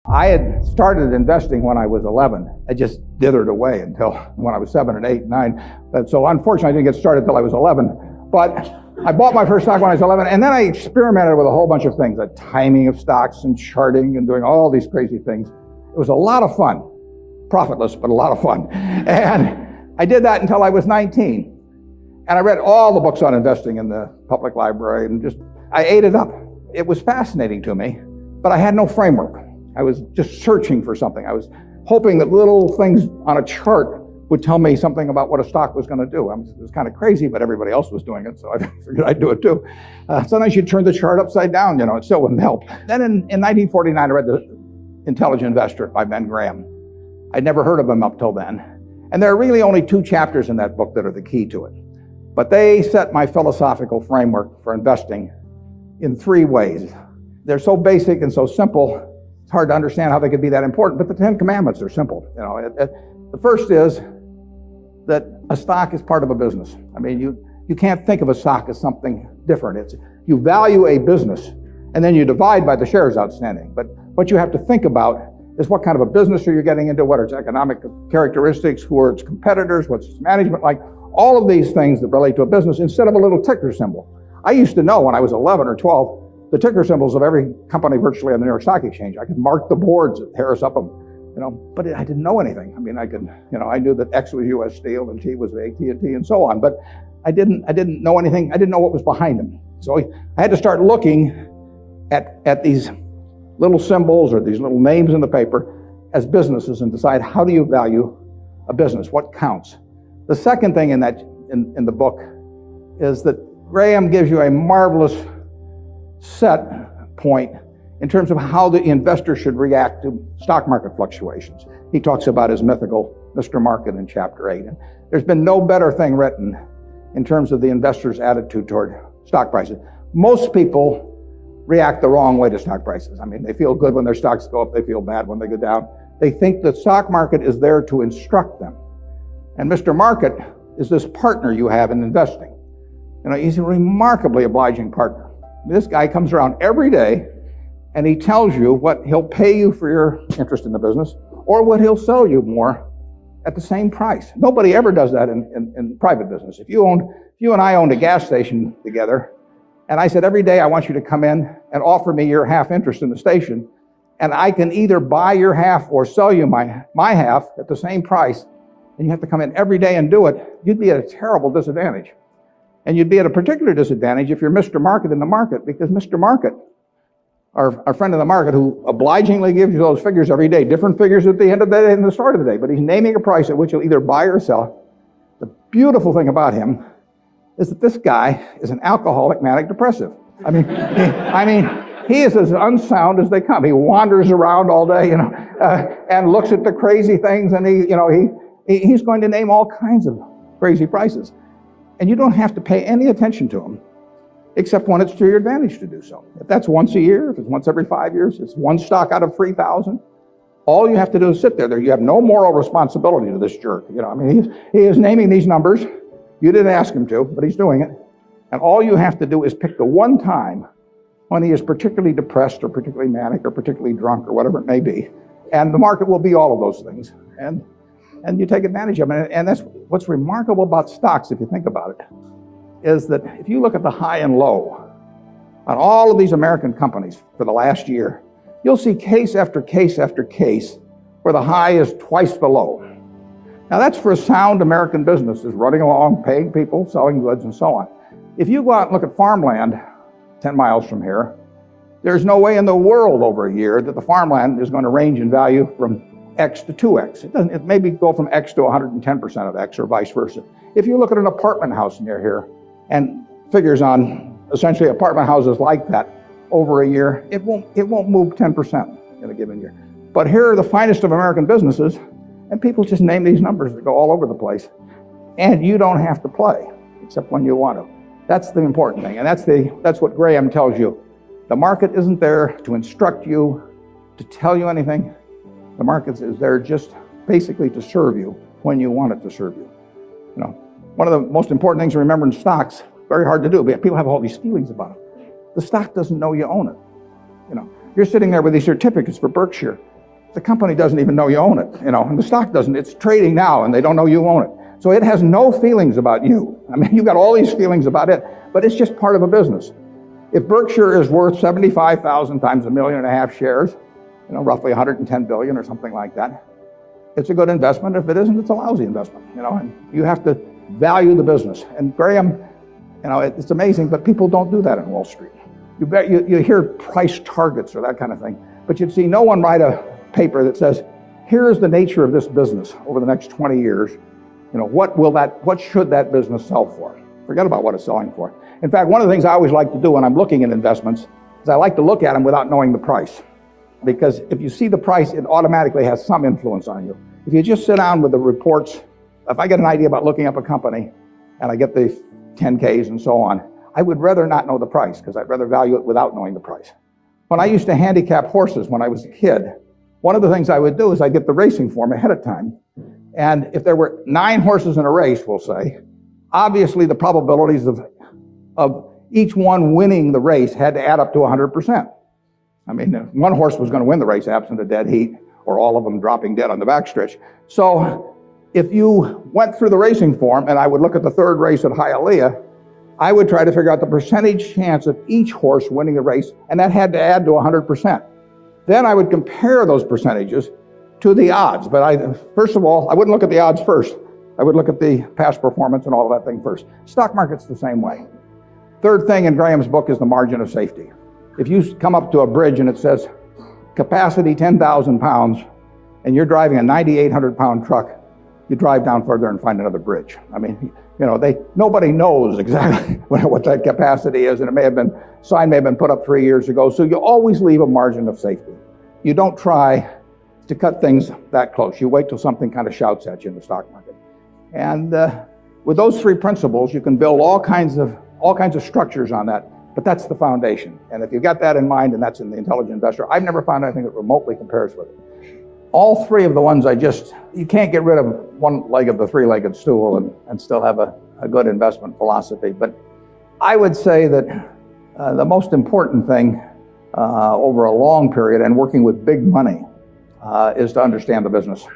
I had started investing when I was 11. I just dithered away until when I was 7 and 8 and 9. So unfortunately, I didn't get started until I was 11. But I bought my first stock when I was 11, and then I experimented with a whole bunch of things, the timing of stocks and charting and doing all these crazy things. It was a lot of fun. Profitless, but a lot of fun. And I did that until I was 19. And I read all the books on investing in the public library, and I ate it up. It was fascinating to me, but I had no framework. I was just searching for something. I was hoping that little things on a chart would tell me something about what a stock was going to do. It was kind of crazy, but everybody else was doing it, so I figured I'd do it too. Sometimes you'd turn the chart upside down, it still wouldn't help. Then in 1949, I read The Intelligent Investor by Ben Graham. I'd never heard of him up till then. And there are really only 2 chapters in that book that are the key to it. But they set my philosophical framework for investing in 3 ways. They're so basic and so simple, it's hard to understand how they could be that important, but the 10 Commandments are simple. The first is that a stock is part of a business. I mean, you can't think of a stock as something different. You value a business, and then you divide by the shares outstanding. But what you have to think about is what kind of a business are you getting into, what are its economic characteristics, who are its competitors, what's its management like, all of these things that relate to a business instead of a little ticker symbol. I used to know when I was 11 or 12 the ticker symbols of every company virtually on the New York Stock Exchange. I could mark the boards at Harris Upham, but I didn't know anything. I mean, I knew that X was U.S. Steel and T was AT&T and so on, but I didn't know anything. I didn't know what was behind them. So I had to start looking at these little symbols or these little names in the paper as businesses and decide, how do you value a business? What counts? The second thing in the book is that Graham gives you a marvelous set point in terms of how the investor should react to stock market fluctuations. He talks about his mythical Mr. Market in chapter 8. And there's been no better thing written in terms of the investor's attitude toward stock prices. Most people react the wrong way to stock prices. I mean, they feel good when their stocks go up, they feel bad when they go down. They think the stock market is there to instruct them. And Mr. Market is this partner you have in investing. He's a remarkably obliging partner. This guy comes around every day and he tells you what he'll pay you for your interest in the business or what he'll sell you more at the same price. Nobody ever does that in private business. If you and I owned a gas station together, and I said, every day I want you to come in and offer me your half interest in the station, and I can either buy your half or sell you my half at the same price, and you have to come in every day and do it, you'd be at a terrible disadvantage. And you'd be at a particular disadvantage if you're Mr. Market in the market, because Mr. Market, our friend in the market who obligingly gives you those figures every day, different figures at the end of the day and the start of the day, but he's naming a price at which you'll either buy or sell. The beautiful thing about him is that this guy is an alcoholic manic depressive. I mean, he is as unsound as they come. He wanders around all day, and looks at the crazy things, and he's going to name all kinds of crazy prices. And you don't have to pay any attention to him, except when it's to your advantage to do so. If that's once a year, if it's once every 5 years, it's one stock out of 3,000. All you have to do is sit there. You have no moral responsibility to this jerk. He is naming these numbers. You didn't ask him to, but he's doing it. And all you have to do is pick the one time when he is particularly depressed or particularly manic or particularly drunk or whatever it may be. And the market will be all of those things. And you take advantage of it. And that's what's remarkable about stocks, if you think about it, is that if you look at the high and low on all of these American companies for the last year, you'll see case after case after case where the high is twice the low. Now that's for a sound American business, is running along, paying people, selling goods, and so on. If you go out and look at farmland 10 miles from here, there's no way in the world over a year that the farmland is going to range in value from X to 2X. It maybe go from X to 110% of X or vice versa. If you look at an apartment house near here and figures on essentially apartment houses like that over a year, it won't move 10% in a given year. But here are the finest of American businesses, and people just name these numbers that go all over the place. And you don't have to play, except when you want to. That's the important thing, and that's what Graham tells you. The market isn't there to instruct you, to tell you anything. The market is there just basically to serve you when you want it to serve you. One of the most important things to remember in stocks, very hard to do, but people have all these feelings about it. The stock doesn't know you own it. You're sitting there with these certificates for Berkshire. the company doesn't even know you own it, and the stock doesn't. It's trading now, and they don't know you own it. So it has no feelings about you. I mean, you've got all these feelings about it, but it's just part of a business. If Berkshire is worth 75,000 times 1.5 million shares, roughly 110 billion or something like that, it's a good investment. If it isn't, it's a lousy investment, and you have to value the business. And Graham, it's amazing, but people don't do that in Wall Street. You hear price targets or that kind of thing, but you'd see no one write a paper that says, here's the nature of this business over the next 20 years. What should that business sell for? Forget about what it's selling for. In fact, one of the things I always like to do when I'm looking at investments is I like to look at them without knowing the price. Because if you see the price, it automatically has some influence on you. If you just sit down with the reports, if I get an idea about looking up a company and I get the 10Ks and so on, I would rather not know the price because I'd rather value it without knowing the price. When I used to handicap horses when I was a kid, one of the things I would do is I'd get the racing form ahead of time. And if there were 9 horses in a race, we'll say, obviously the probabilities of each one winning the race had to add up to 100%. I mean, one horse was going to win the race absent a dead heat or all of them dropping dead on the backstretch. So if you went through the racing form and I would look at the 3rd race at Hialeah, I would try to figure out the percentage chance of each horse winning the race, and that had to add to 100%. Then I would compare those percentages to the odds. But first of all, I wouldn't look at the odds first. I would look at the past performance and all of that thing first. Stock market's the same way. Third thing in Graham's book is the margin of safety. If you come up to a bridge and it says capacity 10,000 pounds and you're driving a 9,800 pound truck, you drive down further and find another bridge. I mean, nobody knows exactly what that capacity is, and sign may have been put up 3 years ago. So you always leave a margin of safety. You don't try to cut things that close. You wait till something kind of shouts at you in the stock market. And with those 3 principles, you can build all kinds of structures on that. But that's the foundation. And if you've got that in mind, and that's in the Intelligent Investor, I've never found anything that remotely compares with it. All 3 of the ones you can't get rid of one leg of the 3-legged stool and still have a good investment philosophy. But I would say that the most important thing over a long period and working with big money is to understand the business.